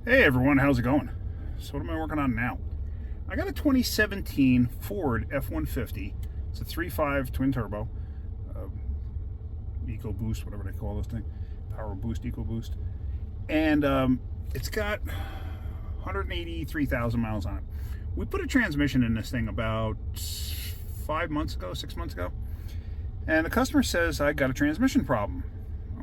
Hey everyone, how's it going? So what am I working on now? I got a 2017 Ford F150. It's a 3.5 twin turbo, EcoBoost, whatever they call this thing, Power Boost, EcoBoost, and it's got 183,000 miles on it. We put a transmission in this thing about 5 months ago, 6 months ago, and the customer says I got a transmission problem.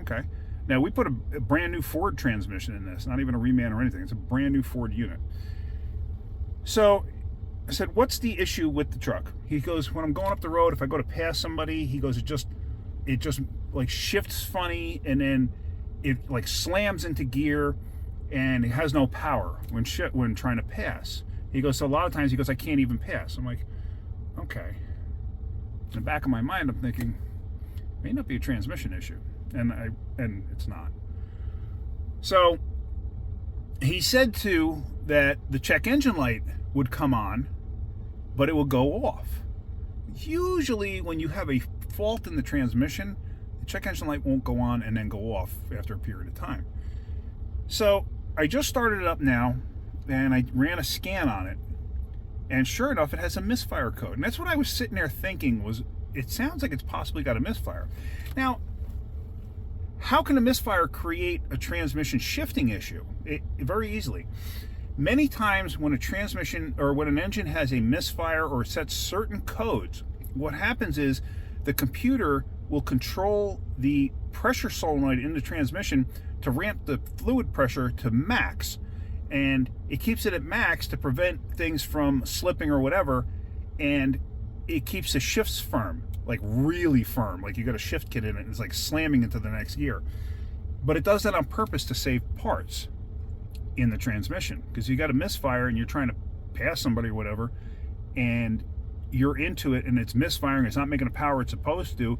Okay. Now, we put a brand new Ford transmission in this, not even a reman or anything. It's a brand new Ford unit. So I said, what's the issue with the truck? He goes, when I'm going up the road, if I go to pass somebody, he goes, it just like shifts funny, and then it like slams into gear, and it has no power when trying to pass. He goes, so a lot of times, he goes, I can't even pass. I'm like, okay. In the back of my mind, I'm thinking, it may not be a transmission issue. And it's not. So he said too that the check engine light would come on, but it will go off. Usually when you have a fault in the transmission, the check engine light won't go on and then go off after a period of time. So I just started it up now, and I ran a scan on it, and sure enough, it has a misfire code. And that's what I was sitting there thinking, was it sounds like it's possibly got a misfire. Now, how can a misfire create a transmission shifting issue? Very easily. Many times when a transmission or when an engine has a misfire or sets certain codes, what happens is the computer will control the pressure solenoid in the transmission to ramp the fluid pressure to max. And it keeps it at max to prevent things from slipping or whatever, and it keeps the shifts firm. Like really firm, like you got a shift kit in it, and it's like slamming into the next gear. But it does that on purpose to save parts in the transmission, because you got a misfire and you're trying to pass somebody or whatever, and you're into it and it's misfiring, it's not making the power it's supposed to.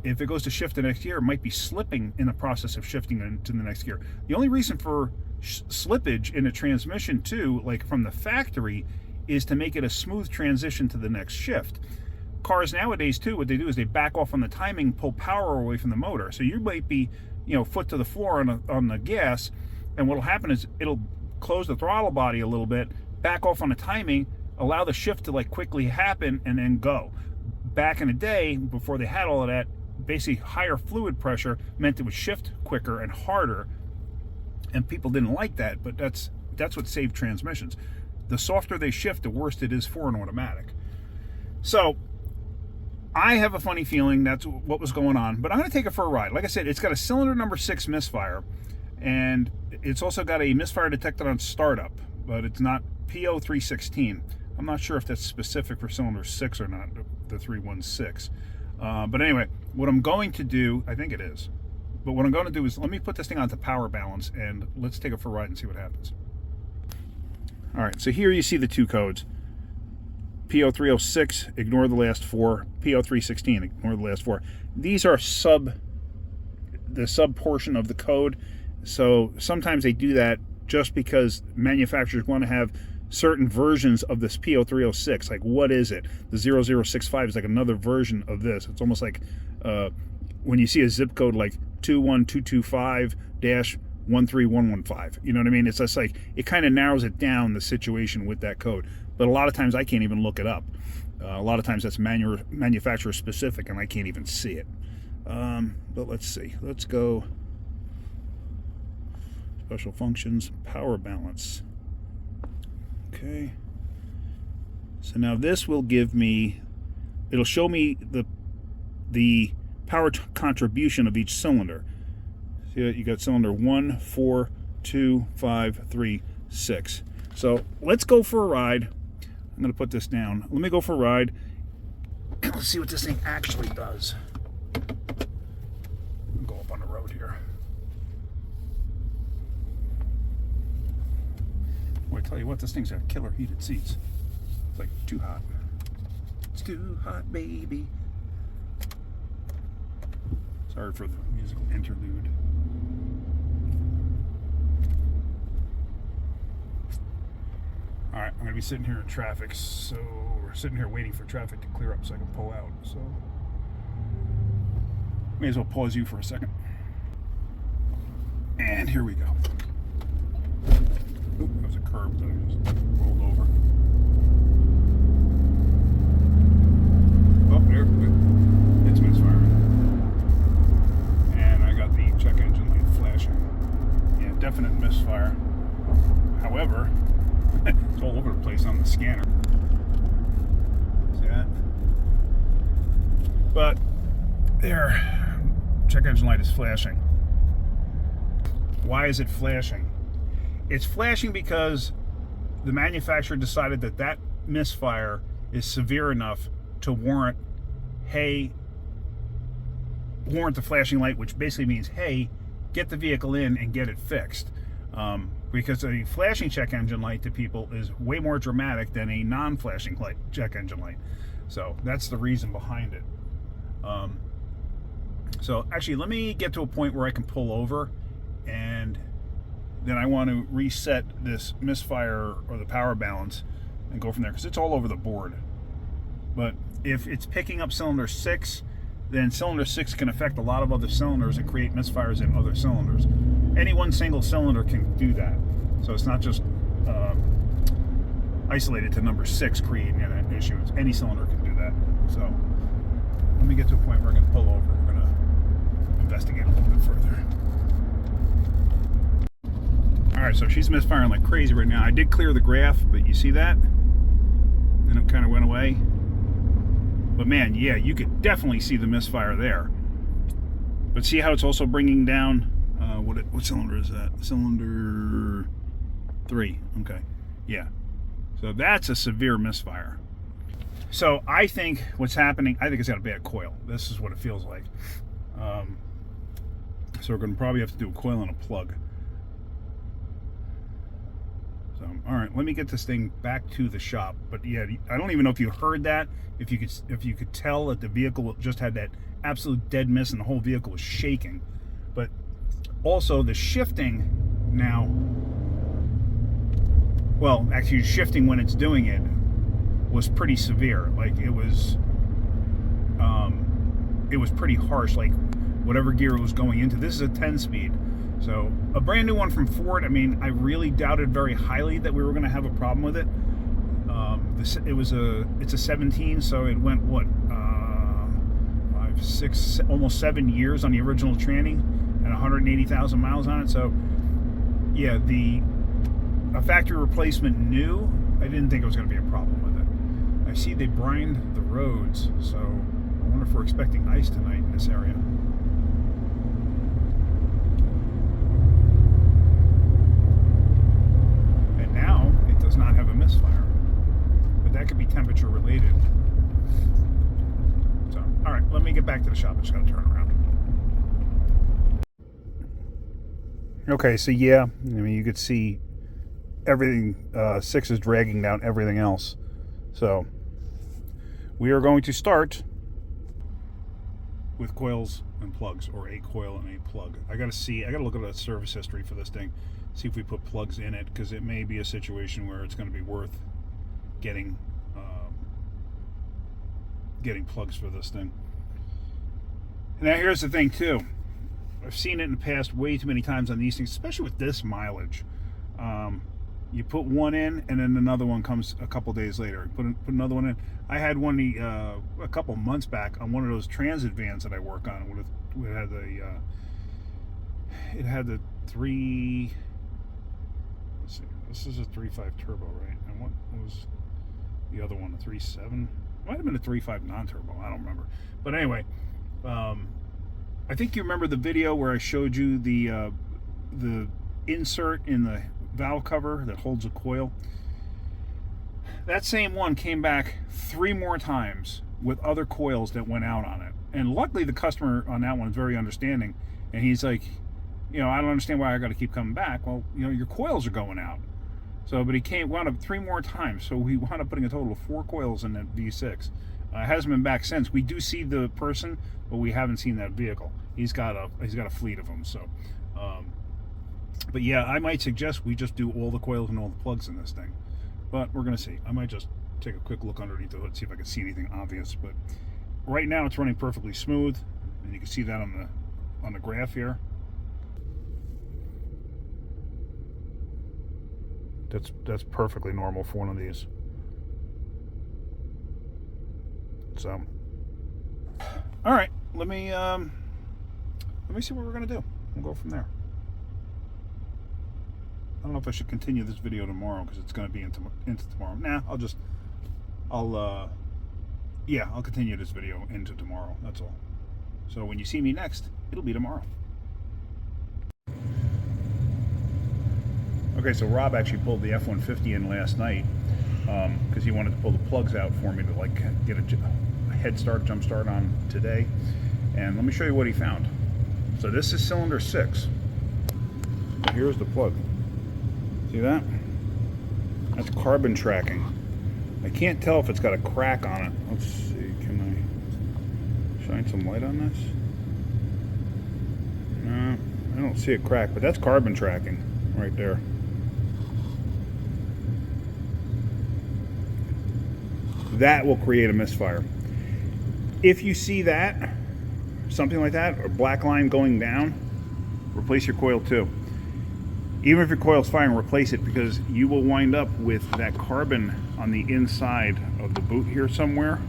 If it goes to shift the next gear, it might be slipping in the process of shifting into the next gear. The only reason for slippage in a transmission too, like from the factory, is to make it a smooth transition to the next shift. Cars nowadays too, what they do is they back off on the timing, pull power away from the motor. So you might be, foot to the floor on the gas, and what'll happen is it'll close the throttle body a little bit, back off on the timing, allow the shift to like quickly happen, and then go. Back in the day, before they had all of that, basically higher fluid pressure meant it would shift quicker and harder, and people didn't like that. But that's what saved transmissions. The softer they shift, the worse it is for an automatic. So I have a funny feeling that's what was going on, but I'm going to take it for a ride. Like I said, it's got a cylinder number 6 misfire, and it's also got a misfire detected on startup, but it's not PO316. I'm not sure if that's specific for cylinder 6 or not, the 316. But anyway, what I'm going to do, I think it is, but what I'm going to do is let me put this thing onto power balance, and let's take it for a ride and see what happens. All right, so here you see the two codes. PO306, ignore the last 4. PO316, ignore the last 4. These are the sub portion of the code. So sometimes they do that just because manufacturers want to have certain versions of this PO306. Like, what is it? The 0065 is like another version of this. It's almost like when you see a zip code like 21225-13115. You know what I mean? It's just like, it kind of narrows it down, the situation with that code. But a lot of times I can't even look it up. A lot of times that's manufacturer specific, and I can't even see it. But let's see. Let's go special functions, power balance. Okay. So now this will give me, it'll show me the power contribution of each cylinder. See, you got cylinder 1, 4, 2, 5, 3, 6. So let's go for a ride. I'm going to put this down. Let me go for a ride, and let's see what this thing actually does. I'll go up on the road here. Well, I tell you what, this thing's got killer heated seats. It's like too hot. It's too hot, baby. Sorry for the musical interlude. All right, I'm going to be sitting here in traffic, so we're sitting here waiting for traffic to clear up so I can pull out. So may as well pause you for a second. And here we go. curb that I just rolled over. Oh, there, it's misfiring. And I got the check engine light flashing. Yeah, definite misfire. However, it's all over the place on the scanner. See that? But there, check engine light is flashing. Why is it flashing? It's flashing because the manufacturer decided that that misfire is severe enough to warrant the flashing light, which basically means, hey, get the vehicle in and get it fixed. Because a flashing check engine light to people is way more dramatic than a non-flashing light, check engine light. So that's the reason behind it. So actually, let me get to a point where I can pull over, and then I want to reset this misfire or the power balance and go from there, because it's all over the board. But if it's picking up cylinder 6, then cylinder 6 can affect a lot of other cylinders and create misfires in other cylinders. Any one single cylinder can do that. So it's not just isolated to number 6 creating an issue. It's any cylinder can do that. So let me get to a point where I can pull over. We're going to investigate a little bit further. Alright, so she's misfiring like crazy right now. I did clear the graph, but you see that? And it kind of went away. But man, yeah, you could definitely see the misfire there. But see how it's also bringing down, what cylinder is that? Cylinder 3, okay, yeah. So that's a severe misfire. So I think what's happening, I think it's got a bad coil. This is what it feels like. So we're going to probably have to do a coil and a plug. So, all right, let me get this thing back to the shop. But yeah, I don't even know if you heard that. If you could tell that the vehicle just had that absolute dead miss and the whole vehicle was shaking. But also the shifting now, well, actually shifting when it's doing it was pretty severe. Like it was pretty harsh. Like whatever gear it was going into. This is a 10-speed. So a brand new one from Ford. I mean, I really doubted very highly that we were going to have a problem with it. It's a 17, so it went what 5, 6, almost 7 years on the original tranny and 180,000 miles on it. So yeah, a factory replacement new, I didn't think it was going to be a problem with it. I see they brined the roads, so I wonder if we're expecting ice tonight in this area. Now it does not have a misfire, but that could be temperature related. So, all right, let me get back to the shop. I just got to turn around. Okay, so yeah, I mean, you could see everything. 6 is dragging down everything else. So we are going to start with coils and plugs, or a coil and a plug. I got to look at the service history for this thing. See if we put plugs in it, because it may be a situation where it's going to be worth getting plugs for this thing. Now here's the thing too. I've seen it in the past way too many times on these things, especially with this mileage. You put one in, and then another one comes a couple days later. Put another one in. I had one a couple months back on one of those transit vans that I work on. It had the 3. Let's see. This is a 3.5 turbo, right? And what was the other one? A 3.7? Might have been a 3.5 non-turbo. I don't remember. But anyway, I think you remember the video where I showed you the insert in the valve cover that holds a coil. That same one came back 3 more times with other coils that went out on it. And luckily the customer on that one is very understanding. And he's like, I don't understand why I got to keep coming back. Well, your coils are going out. So, but he wound up 3 more times. So we wound up putting a total of 4 coils in that V6. It hasn't been back since. We do see the person, but we haven't seen that vehicle. He's got a fleet of them. So, but yeah, I might suggest we just do all the coils and all the plugs in this thing. But we're gonna see. I might just take a quick look underneath the hood, see if I can see anything obvious. But right now it's running perfectly smooth, and you can see that on the graph here. That's perfectly normal for one of these. So, all right, let me see what we're gonna do. We'll go from there. I don't know if I should continue this video tomorrow because it's gonna be into tomorrow. Nah, I'll continue this video into tomorrow. That's all. So when you see me next, it'll be tomorrow. Okay, so Rob actually pulled the F-150 in last night because he wanted to pull the plugs out for me to like get a head start, jump start on today. And let me show you what he found. So this is cylinder 6. So here's the plug. See that? That's carbon tracking. I can't tell if it's got a crack on it. Let's see, can I shine some light on this? No, I don't see a crack, but that's carbon tracking right there. That will create a misfire. If you see that, something like that, or black line going down, replace your coil too. Even if your coil's firing, replace it, because you will wind up with that carbon on the inside of the boot here somewhere.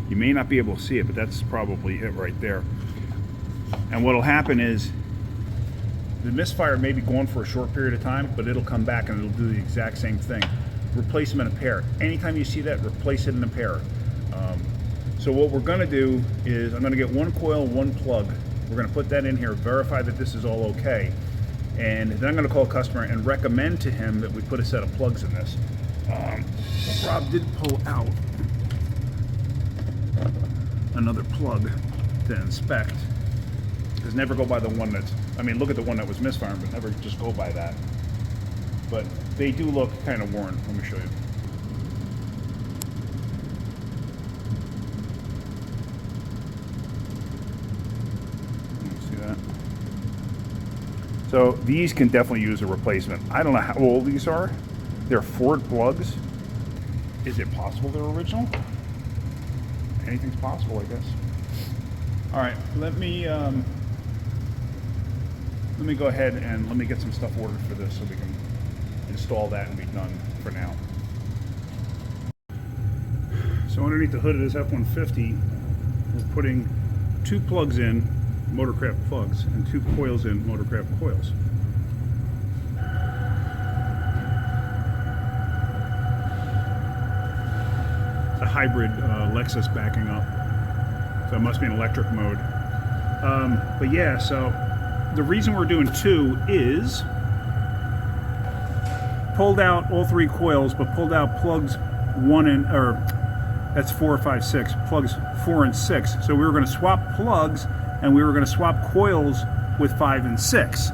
You may not be able to see it, but that's probably it right there. And what'll happen is the misfire may be going for a short period of time, but it'll come back and it'll do the exact same thing. Replace them in a pair. Anytime you see that, replace it in a pair. So what we're going to do is I'm going to get one coil, one plug. We're going to put that in here, verify that this is all okay, and then I'm going to call a customer and recommend to him that we put a set of plugs in this. Rob did pull out another plug to inspect, because never go by the one that's, I mean, look at the one that was misfiring, but never just go by that. But they do look kind of worn. Let me show you. See that? So these can definitely use a replacement. I don't know how old these are. They're Ford plugs. Is it possible they're original? Anything's possible, I guess. All right, let me go ahead and let me get some stuff ordered for this so we can install that and be done for now. So underneath the hood of this F-150, we're putting 2 plugs in, Motorcraft plugs, and 2 coils in, Motorcraft coils. It's a hybrid Lexus backing up, so it must be in electric mode. But yeah, so the reason we're doing 2 is pulled out all 3 coils, but pulled out plugs 1 and, or that's 4, 5, 6, plugs 4 and 6. So we were going to swap plugs and we were going to swap coils with 5 and 6.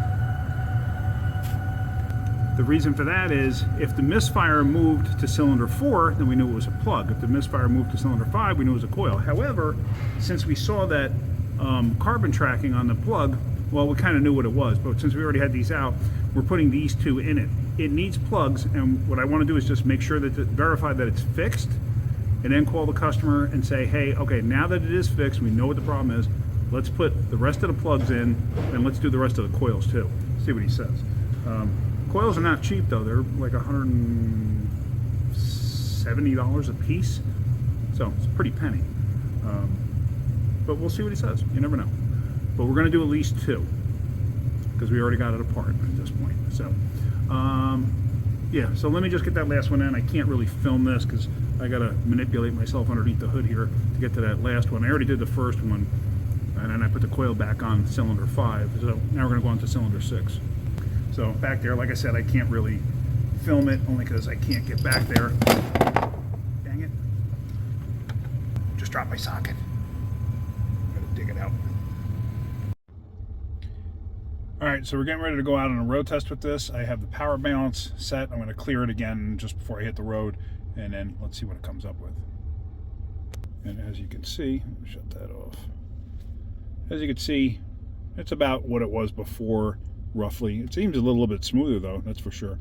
The reason for that is if the misfire moved to cylinder 4, then we knew it was a plug. If the misfire moved to cylinder 5, we knew it was a coil. However, since we saw that carbon tracking on the plug, well, we kind of knew what it was, but since we already had these out, we're putting these 2 in it. It needs plugs, and what I want to do is just make sure that verify that it's fixed, and then call the customer and say, hey, okay, now that it is fixed, we know what the problem is, let's put the rest of the plugs in, and let's do the rest of the coils too. See what he says. Coils are not cheap though, they're like $170 a piece, so it's a pretty penny. But we'll see what he says, you never know. But we're going to do at least 2 because we already got it apart at this point. So yeah, so let me just get that last one in. I can't really film this because I got to manipulate myself underneath the hood here to get to that last one. I already did the first one, and then I put the coil back on cylinder 5. So now we're going to go on to cylinder 6. So back there, like I said, I can't really film it only because I can't get back there. Dang it. Just dropped my socket. Gotta dig it out. Alright, so we're getting ready to go out on a road test with this. I have the power balance set. I'm going to clear it again just before I hit the road, and then let's see what it comes up with. And as you can see, let me shut that off. As you can see, it's about what it was before, roughly. It seems a little bit smoother though, that's for sure.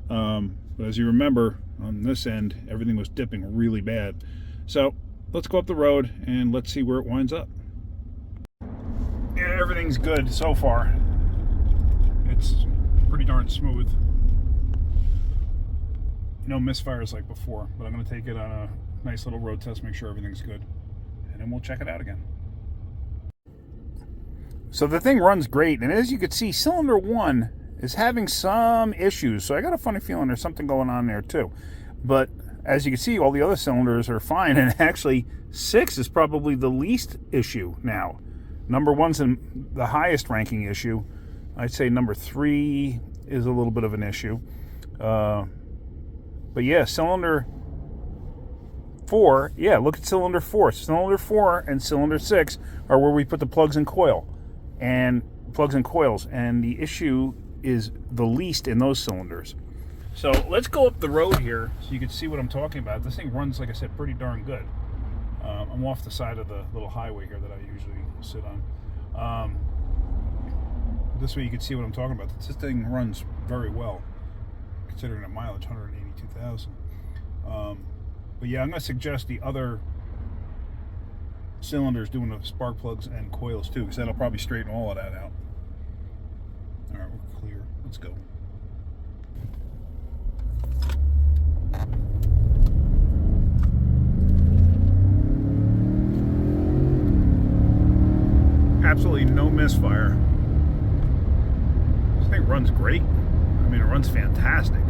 But as you remember, on this end, everything was dipping really bad. So let's go up the road and let's see where it winds up. Yeah, everything's good so far. It's pretty darn smooth. no misfires like before, but I'm going to take it on a nice little road test, make sure everything's good, and then we'll check it out again. So the thing runs great, and as you can see, cylinder 1 is having some issues, so I got a funny feeling there's something going on there too. But as you can see, all the other cylinders are fine, and actually 6 is probably the least issue now. Number 1's in the highest ranking issue. I'd say number 3 is a little bit of an issue. But yeah, cylinder 4, yeah, look at cylinder 4. Cylinder 4 and cylinder 6 are where we put the plugs and coils, and the issue is the least in those cylinders. So let's go up the road here so you can see what I'm talking about. This thing runs, like I said, pretty darn good. I'm off the side of the little highway here that I usually sit on. This way you can see what I'm talking about. This thing runs very well, considering the mileage, 182,000. But yeah, I'm going to suggest the other cylinders doing the spark plugs and coils too, because that'll probably straighten all of that out. All right, we're clear. Let's go. Absolutely no misfire. This thing runs great. I mean, it runs fantastic.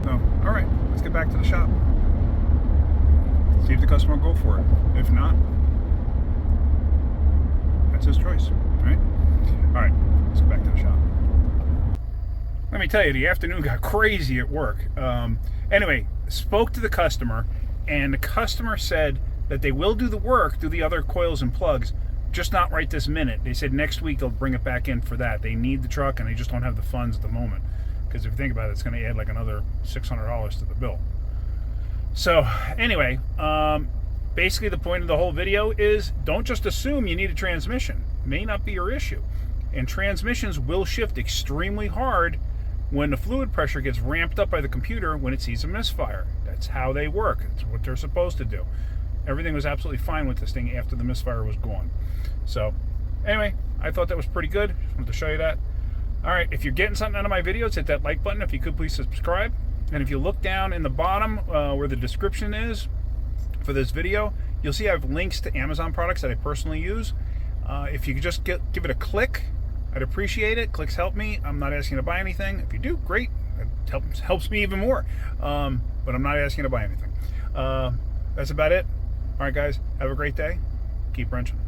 So, all right, let's get back to the shop. See if the customer will go for it. If not, that's his choice. All right, let's get back to the shop. Let me tell you, the afternoon got crazy at work. Anyway, spoke to the customer, and the customer said that they will do the work, do the other coils and plugs, just not right this minute. They said next week they'll bring it back in for that. They need the truck, and they just don't have the funds at the moment. Because if you think about it, it's going to add like another $600 to the bill. So anyway, basically the point of the whole video is don't just assume you need a transmission. It may not be your issue. And transmissions will shift extremely hard when the fluid pressure gets ramped up by the computer when it sees a misfire. That's how they work. It's what they're supposed to do. Everything was absolutely fine with this thing after the misfire was gone. So anyway, I thought that was pretty good. Just wanted to show you that. All right, if you're getting something out of my videos, hit that like button. If you could, please subscribe. And if you look down in the bottom where the description is for this video, you'll see I have links to Amazon products that I personally use. If you could just give it a click, I'd appreciate it. Clicks help me. I'm not asking you to buy anything. If you do, great. It helps me even more. But I'm not asking you to buy anything. That's about it. All right, guys, have a great day. Keep wrenching.